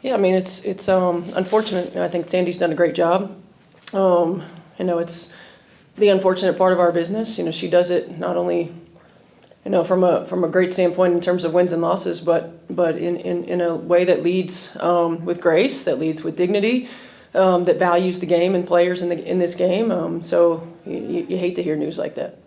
Yeah, I mean, it's unfortunate. I think Sandy's done a great job. It's the unfortunate part of our business. She does it not only, from a great standpoint in terms of wins and losses, but in a way that leads with grace, that leads with dignity, that values the game and players in this game. So you hate to hear news like that.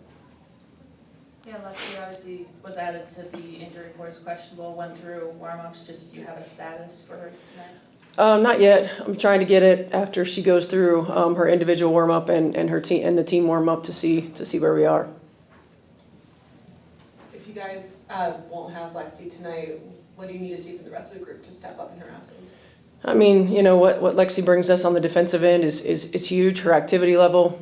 Yeah, Lexi obviously was added to the injury report as questionable, went through warm-ups. Just, do you have a status for her tonight? Not yet. I'm trying to get it after she goes through her individual warm-up and her team and the team warm-up to see where we are. If you guys won't have Lexi tonight, what do you need to see from the rest of the group to step up in her absence? I mean, what Lexi brings us on the defensive end is huge. Her activity level,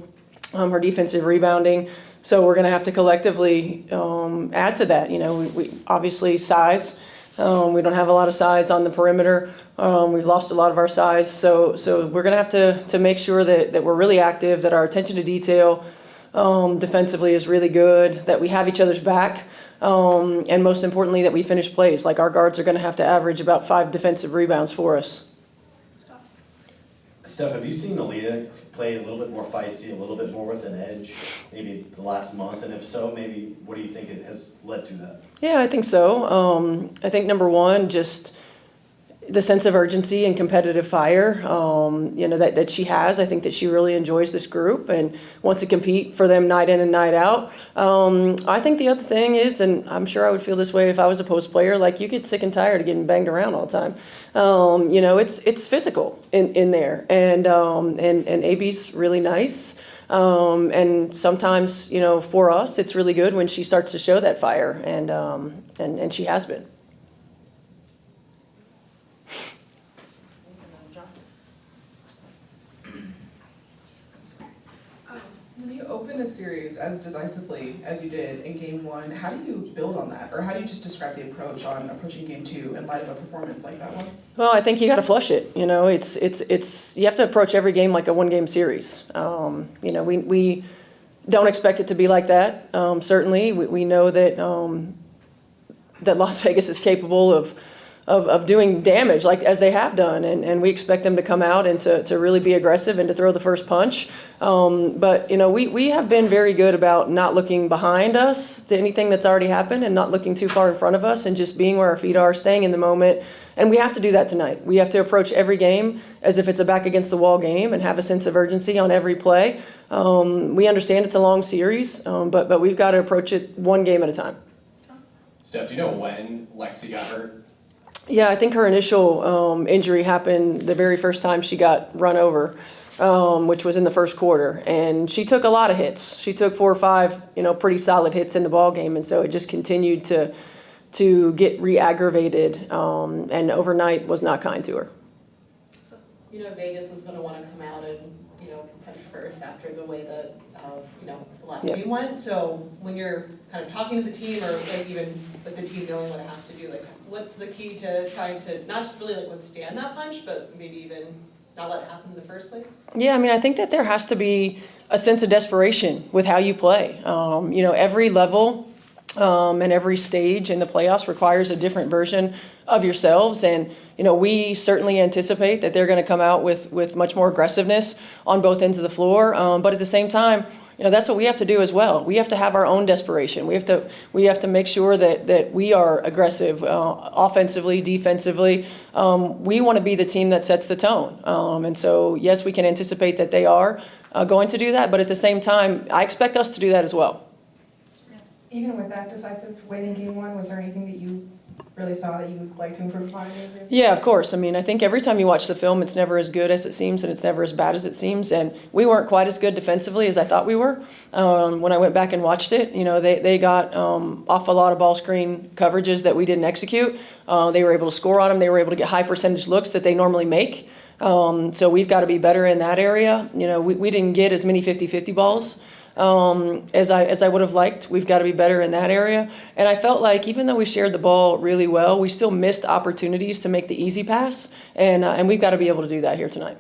her defensive rebounding. So we're going to have to collectively add to that. We obviously size. We don't have a lot of size on the perimeter. We've lost a lot of our size. So we're going to have to make sure that we're really active, that our attention to detail defensively is really good, that we have each other's back, and most importantly, that we finish plays. Like, our guards are going to have to average about 5 defensive rebounds for us. Steph, have you seen Aaliyah play a little bit more feisty, a little bit more with an edge, maybe the last month? And if so, maybe what do you think it has led to that? Yeah, I think so. I think number one, just the sense of urgency and competitive fire, that she has. I think that she really enjoys this group and wants to compete for them night in and night out. I think the other thing is, and I'm sure I would feel this way if I was a post player, like, you get sick and tired of getting banged around all the time. It's physical in there, and AB's really nice. And sometimes, for us, it's really good when she starts to show that fire, and she has been. When you open a series as decisively as you did in Game 1, how do you build on that? Or how do you just describe the approach on approaching Game 2 in light of a performance like that one? Well, I think you got to flush it. It's you have to approach every game like a one-game series. We don't expect it to be like that. Certainly, we know that Las Vegas is capable of doing damage, like as they have done, and we expect them to come out and to really be aggressive and to throw the first punch. But we have been very good about not looking behind us to anything that's already happened, and not looking too far in front of us, and just being where our feet are, staying in the moment. And we have to do that tonight. We have to approach every game as if it's a back against the wall game, and have a sense of urgency on every play. We understand it's a long series, but we've got to approach it one game at a time. Steph, do you know when Lexi got hurt? Yeah, I think her initial injury happened the very first time she got run over, which was in the first quarter. And she took a lot of hits. She took 4 or 5, pretty solid hits in the ball game. And so it just continued to get re-aggravated, and overnight was not kind to her. Vegas is going to want to come out and, punch first after the way that, the last Yep. game went. So when you're kind of talking to the team, or like even with the team knowing what it has to do, like, what's the key to trying to not just really like withstand that punch, but maybe even not let it happen in the first place? Yeah, I mean, I think that there has to be a sense of desperation with how you play. Every level and every stage in the playoffs requires a different version of yourselves. And, we certainly anticipate that they're going to come out with much more aggressiveness on both ends of the floor. But at the same time, that's what we have to do as well. We have to have our own desperation. We have to make sure that we are aggressive, offensively, defensively. We want to be the team that sets the tone. And so, yes, we can anticipate that they are going to do that. But at the same time, I expect us to do that as well. Even with that decisive win in Game 1, was there anything that you really saw that you would like to improve upon in Game 2? Yeah, of course. I mean, I think every time you watch the film, it's never as good as it seems, and it's never as bad as it seems. And we weren't quite as good defensively as I thought we were. When I went back and watched it, they got off a lot of ball screen coverages that we didn't execute. They were able to score on them. They were able to get high percentage looks that they normally make. So we've got to be better in that area. We didn't get as many 50-50 balls as I would have liked. We've got to be better in that area. And I felt like even though we shared the ball really well, we still missed opportunities to make the easy pass. And we've got to be able to do that here tonight.